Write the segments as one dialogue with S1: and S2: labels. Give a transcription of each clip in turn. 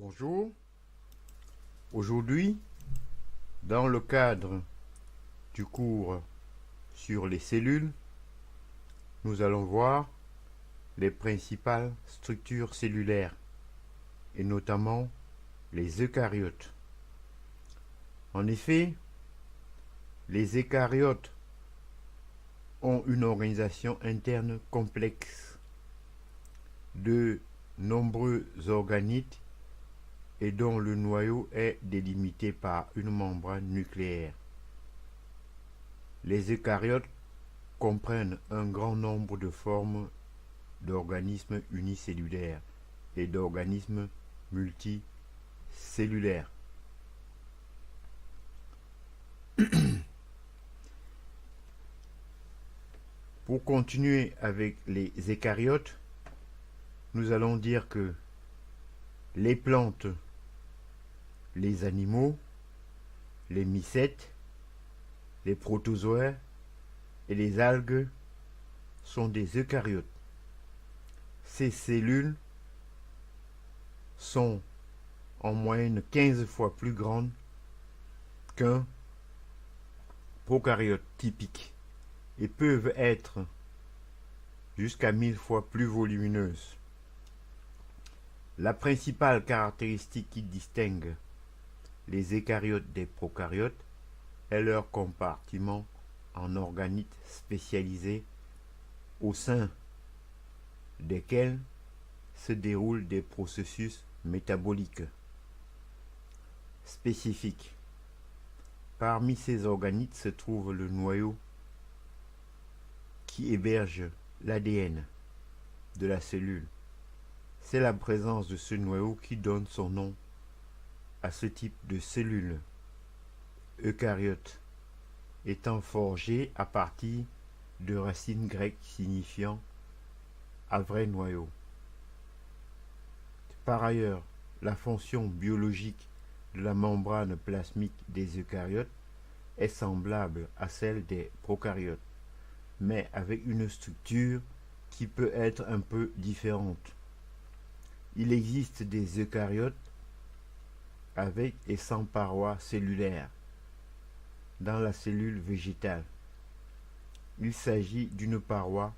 S1: Bonjour. Aujourd'hui, dans le cadre du cours sur les cellules, nous allons voir les principales structures cellulaires et notamment les eucaryotes. En effet, les eucaryotes ont une organisation interne complexe de nombreux organites et dont le noyau est délimité par une membrane nucléaire. Les eucaryotes comprennent un grand nombre de formes d'organismes unicellulaires et d'organismes multicellulaires. Pour continuer avec les eucaryotes, nous allons dire que les plantes, les animaux, les mycètes, les protozoaires et les algues sont des eucaryotes. Ces cellules sont en moyenne 15 fois plus grandes qu'un prokaryote typique et peuvent être jusqu'à 1000 fois plus volumineuses. La principale caractéristique qui distingue les eucaryotes des prokaryotes est leur compartiment en organites spécialisés au sein desquels se déroulent des processus métaboliques spécifiques. Parmi ces organites se trouve le noyau qui héberge l'ADN de la cellule. C'est la présence de ce noyau qui donne son nom à ce type de cellule eucaryote, étant forgé à partir de racines grecques signifiant à vrai noyau. Par ailleurs, la fonction biologique de la membrane plasmique des eucaryotes est semblable à celle des prokaryotes, mais avec une structure qui peut être un peu différente. Il existe des eucaryotes avec et sans parois cellulaires dans la cellule végétale. Il s'agit d'une paroi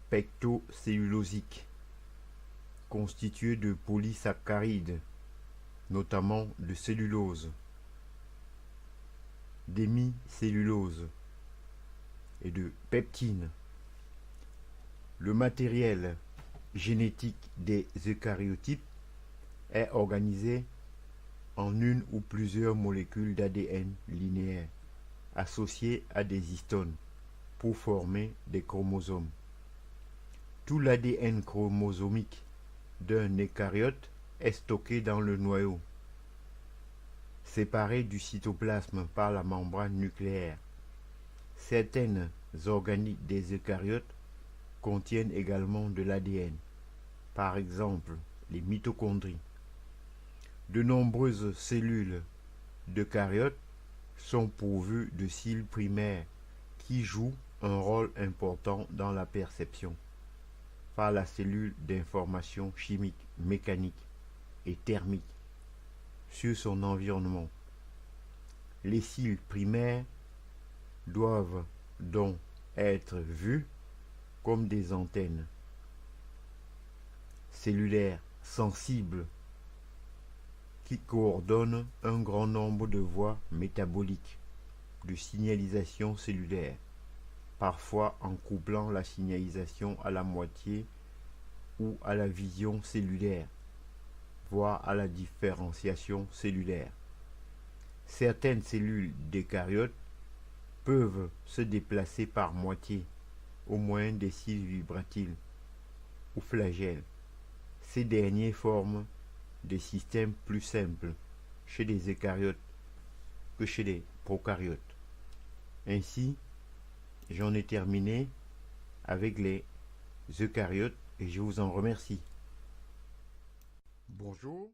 S1: pectocellulosique constituée de polysaccharides, notamment de cellulose, d'hémicellulose et de peptine. Le matériel génétique des eucaryotypes est organisé en une ou plusieurs molécules d'ADN linéaires associées à des histones pour former des chromosomes. Tout l'ADN chromosomique d'un eucaryote est stocké dans le noyau, séparé du cytoplasme par la membrane nucléaire. Certaines organites des eucaryotes contiennent également de l'ADN, par exemple les mitochondries. De nombreuses cellules d'eucaryotes sont pourvues de cils primaires qui jouent un rôle important dans la perception par la cellule d'information chimique, mécanique et thermique sur son environnement. Les cils primaires doivent donc être vus comme des antennes cellulaires sensibles qui coordonnent un grand nombre de voies métaboliques de signalisation cellulaire, parfois en couplant la signalisation à la moitié ou à la vision cellulaire, voire à la différenciation cellulaire. Certaines cellules d'eucaryotes peuvent se déplacer par moitié au moyen des cils vibratiles ou flagelles. Ces derniers forment des systèmes plus simples chez les eucaryotes que chez les prokaryotes. Ainsi, j'en ai terminé avec les eucaryotes et je vous en remercie. Bonjour.